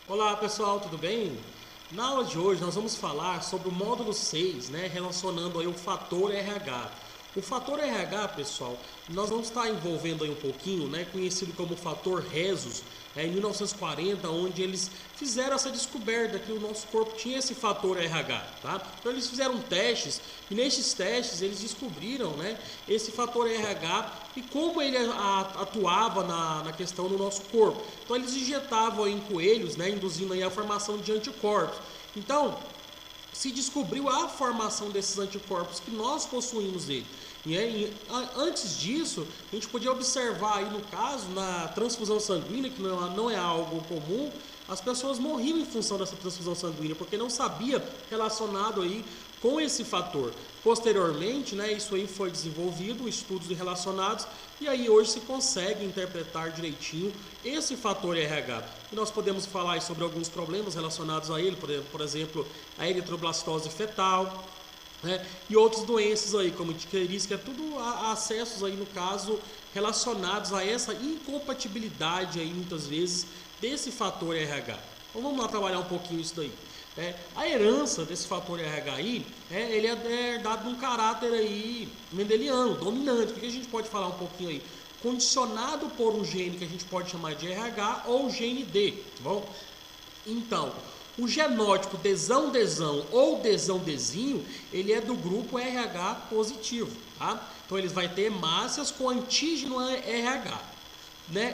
Olá pessoal, tudo bem? Na aula de hoje nós vamos falar sobre o módulo 6, relacionando aí o fator RH. O fator RH, pessoal, nós vamos estar envolvendo aí um pouquinho, conhecido como fator Rhesus, em 1940, onde eles fizeram essa descoberta que o nosso corpo tinha esse fator RH, tá? Então eles fizeram testes e nesses testes eles descobriram, esse fator RH e como ele atuava na questão do nosso corpo. Então eles injetavam em coelhos, induzindo aí a formação de anticorpos. Então se descobriu a formação desses anticorpos que nós possuímos dele. Antes disso, a gente podia observar aí no caso, na transfusão sanguínea, que não é algo comum, as pessoas morriam em função dessa transfusão sanguínea, porque não sabia relacionado aí com esse fator. Posteriormente, isso aí foi desenvolvido, estudos relacionados, e aí hoje se consegue interpretar direitinho esse fator RH. E nós podemos falar aí sobre alguns problemas relacionados a ele, por exemplo, a eritroblastose fetal, e outras doenças aí, como icterícia, que é tudo acessos aí no caso relacionados a essa incompatibilidade aí muitas vezes desse fator RH. Então vamos lá trabalhar um pouquinho isso daí. A herança desse fator RH aí, ele é dado num caráter aí mendeliano, dominante. O que a gente pode falar um pouquinho aí? Condicionado por um gene que a gente pode chamar de RH ou gene D, tá bom? Então, o genótipo desão-desão ou desão-dezinho, ele é do grupo RH positivo, tá? Então, eles vai ter hemácias com antígeno RH.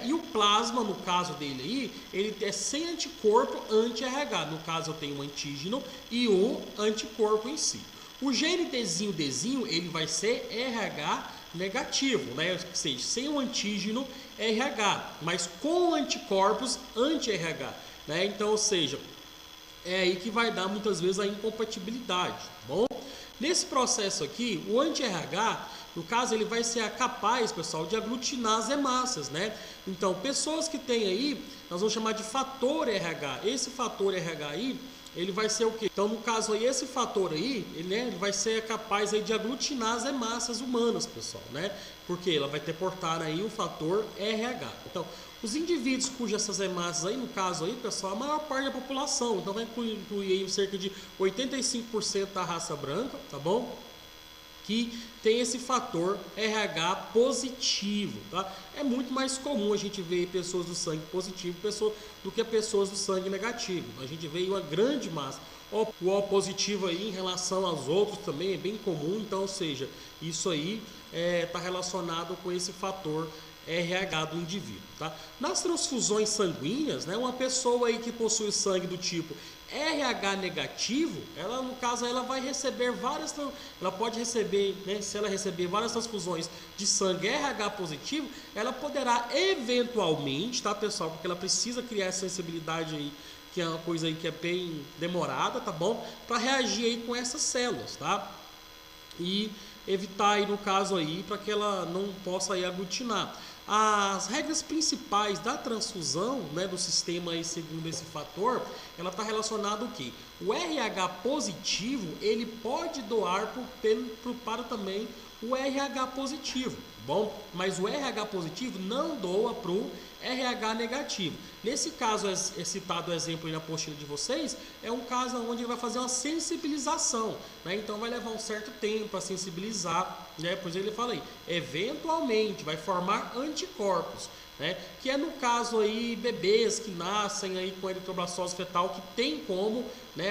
E o plasma, no caso dele aí, ele é sem anticorpo anti-RH. No caso, eu tenho um antígeno e o anticorpo em si. O gene dezinho, ele vai ser RH negativo, ou seja, sem o antígeno RH, mas com anticorpos anti-RH. Então, ou seja, é aí que vai dar muitas vezes a incompatibilidade, tá bom? Nesse processo aqui, o anti-RH, no caso, ele vai ser capaz, pessoal, de aglutinar as hemácias, Então, pessoas que têm aí, nós vamos chamar de fator RH. Esse fator RH aí, ele vai ser o quê? Então, no caso aí, esse fator aí, ele vai ser capaz aí de aglutinar as hemácias humanas, pessoal, Porque ela vai ter portar aí o fator RH. Então, os indivíduos cujas essas hemácias aí, no caso aí, pessoal, a maior parte da população, então vai incluir aí cerca de 85% da raça branca, tá bom? Que tem esse fator RH positivo, tá? É muito mais comum a gente ver pessoas do sangue positivo do que pessoas do sangue negativo. A gente vê uma grande massa. O O positivo aí em relação aos outros também é bem comum, então, ou seja, isso aí está relacionado com esse fator RH do indivíduo, tá? Nas transfusões sanguíneas, uma pessoa aí que possui sangue do tipo RH negativo, ela no caso ela vai receber ela pode receber, se ela receber várias transfusões de sangue RH positivo, ela poderá eventualmente, tá, pessoal, porque ela precisa criar essa sensibilidade aí, que é uma coisa aí que é bem demorada, tá bom? Para reagir aí com essas células, tá? E evitar aí no caso aí para que ela não possa aí aglutinar. As regras principais da transfusão, do sistema aí segundo esse fator, ela está relacionada ao quê? O RH positivo, ele pode doar para também o RH positivo, bom? Mas o RH positivo não doa para o RH negativo. Nesse caso, é citado o exemplo aí na apostila de vocês, é um caso onde ele vai fazer uma sensibilização, Então vai levar um certo tempo para sensibilizar, Pois ele fala aí, eventualmente vai formar anticorpos, que é no caso aí bebês que nascem aí com eritroblastose fetal, que tem como,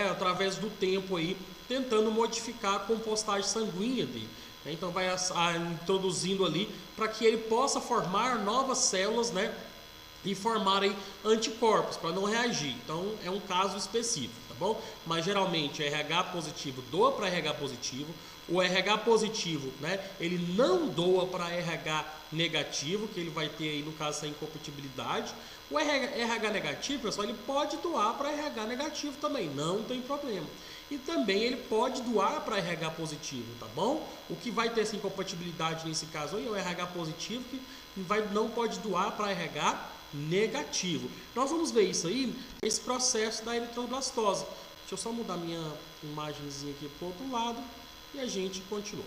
através do tempo aí, tentando modificar a compostagem sanguínea dele. Então vai introduzindo ali para que ele possa formar novas células, e formar aí anticorpos para não reagir. Então é um caso específico, tá bom? Mas geralmente RH positivo doa para RH positivo. O RH positivo, ele não doa para RH negativo, que ele vai ter aí no caso essa incompatibilidade. O RH negativo, pessoal, ele pode doar para RH negativo também, não tem problema. E também ele pode doar para RH positivo, tá bom? O que vai ter essa incompatibilidade nesse caso aí é o RH positivo, que não pode doar para RH negativo. Nós vamos ver isso aí, esse processo da eritroblastose. Deixa eu só mudar minha imagenzinha aqui para o outro lado e a gente continua.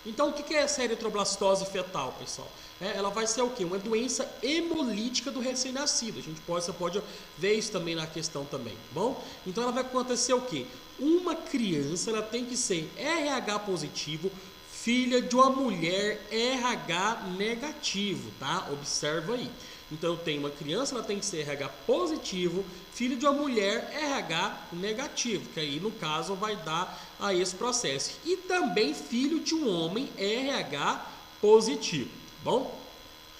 Então, o que é essa eritroblastose fetal, pessoal? Ela vai ser o quê? Uma doença hemolítica do recém-nascido. Você pode ver isso também na questão também, bom? Então, ela vai acontecer o quê? Uma criança, ela tem que ser RH positivo, filha de uma mulher RH negativo, tá? Observa aí. Então, eu tenho uma criança, ela tem que ser RH positivo, filho de uma mulher RH negativo, que aí, no caso, vai dar a esse processo. E também filho de um homem RH positivo, bom?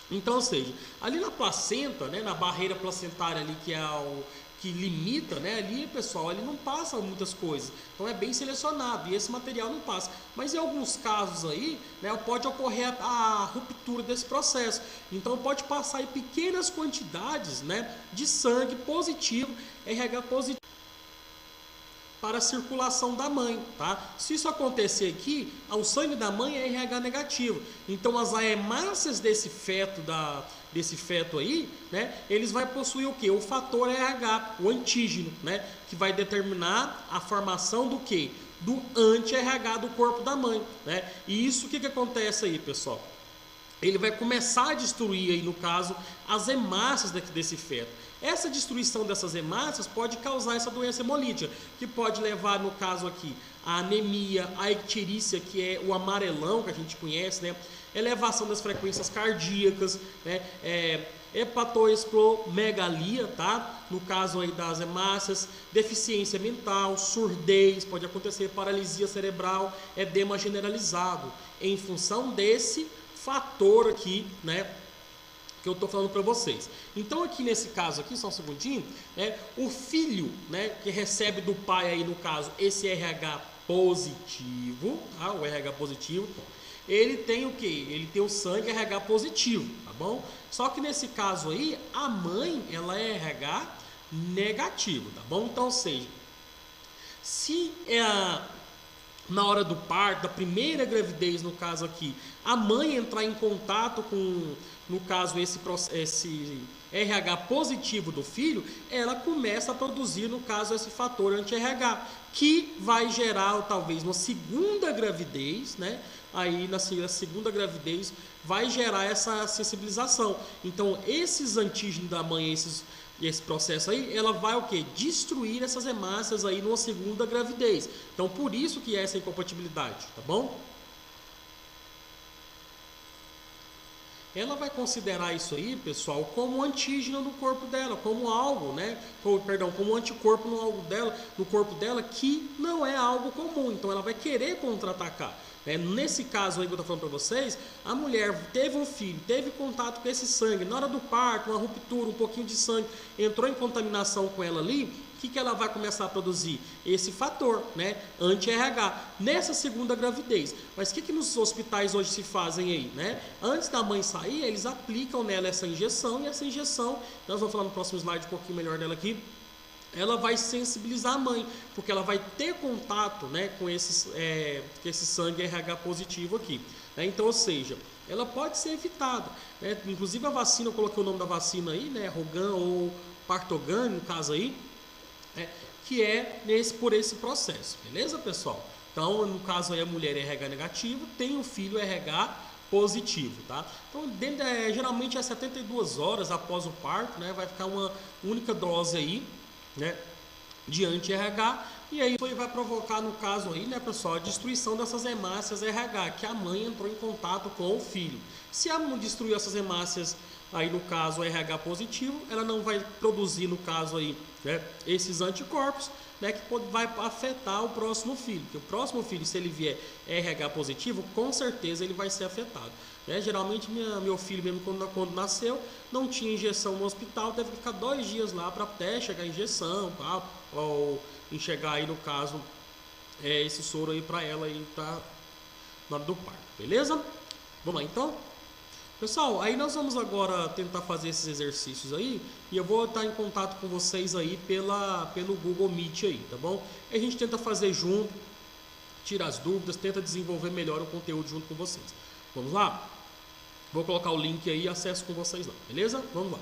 Então, ou seja, ali na placenta, né, na barreira placentária ali, que é o que limita, né, ali, pessoal, ali não passa muitas coisas, então é bem selecionado e esse material não passa, mas em alguns casos aí, né, pode ocorrer a ruptura desse processo, então pode passar em pequenas quantidades, né, de sangue positivo, RH positivo, para a circulação da mãe, tá? Se isso acontecer aqui, o sangue da mãe é RH negativo. Então as hemácias desse feto aí, né, eles vai possuir o quê? O fator RH, o antígeno, né, que vai determinar a formação do quê? Do anti-RH do corpo da mãe, né? E isso o que acontece aí, pessoal? Ele vai começar a destruir aí, no caso, as hemácias desse feto. Essa destruição dessas hemácias pode causar essa doença hemolítica, que pode levar, no caso aqui, a anemia, a icterícia, que é o amarelão que a gente conhece, né? Elevação das frequências cardíacas, né? Hepatoesplenomegalia, tá? No caso aí das hemácias, deficiência mental, surdez, pode acontecer paralisia cerebral, edema generalizado, em função desse fator aqui, né, que eu estou falando para vocês. Então aqui nesse caso aqui, só um segundinho, né, o filho, né, que recebe do pai aí, no caso, esse RH positivo, tá? O RH positivo, ele tem o que? Ele tem o sangue RH positivo, tá bom? Só que nesse caso aí, a mãe, ela é RH negativo, tá bom? Então, ou seja, se na hora do parto, da primeira gravidez, no caso aqui, a mãe entrar em contato com, no caso, esse RH positivo do filho, ela começa a produzir, no caso, esse fator anti-RH, que vai gerar, talvez, uma segunda gravidez, né? Aí, na segunda gravidez, vai gerar essa sensibilização. Então, esses antígenos da mãe, esse processo aí, ela vai o quê? Destruir essas hemácias aí numa segunda gravidez. Então, por isso que é essa incompatibilidade, tá bom? Ela vai considerar isso aí, pessoal, como antígeno no corpo dela, como algo, né? Como anticorpo no corpo dela, que não é algo comum. Então, ela vai querer contra-atacar. Nesse caso aí que eu estou falando para vocês, a mulher teve um filho, teve contato com esse sangue, na hora do parto, uma ruptura, um pouquinho de sangue, entrou em contaminação com ela ali, o que ela vai começar a produzir? Esse fator, né? Anti-RH, nessa segunda gravidez. Mas o que nos hospitais hoje se fazem aí, né? Antes da mãe sair, eles aplicam nela essa injeção, e essa injeção, nós vamos falar no próximo slide um pouquinho melhor dela aqui, ela vai sensibilizar a mãe, porque ela vai ter contato, né, com esse sangue RH positivo aqui, né? Então, ou seja, ela pode ser evitada, né? Inclusive a vacina, eu coloquei o nome da vacina aí, né, Rogan ou Partogan, no caso aí, né, que é por esse processo, beleza, pessoal? Então, no caso aí, a mulher é RH negativo, tem o filho RH positivo, tá? Então, geralmente é 72 horas após o parto, né, vai ficar uma única dose aí, né, de anti-RH, e aí isso vai provocar, no caso aí, né, pessoal, a destruição dessas hemácias RH, que a mãe entrou em contato com o filho. Se a mãe destruiu essas hemácias aí, no caso, RH positivo, ela não vai produzir, no caso aí, né, esses anticorpos, né, que vai afetar o próximo filho. Porque o próximo filho, se ele vier RH positivo, com certeza ele vai ser afetado. Né? Geralmente, meu filho mesmo, quando nasceu, não tinha injeção no hospital, teve que ficar 2 dias lá para até chegar a injeção, tá? Ou enxergar aí, no caso, esse soro aí para ela aí tá na hora do parto, beleza? Vamos lá, então? Pessoal, aí nós vamos agora tentar fazer esses exercícios aí, e eu vou estar em contato com vocês aí pelo Google Meet aí, tá bom? A gente tenta fazer junto, tira as dúvidas, tenta desenvolver melhor o conteúdo junto com vocês. Vamos lá? Vou colocar o link aí e acesso com vocês lá, beleza? Vamos lá.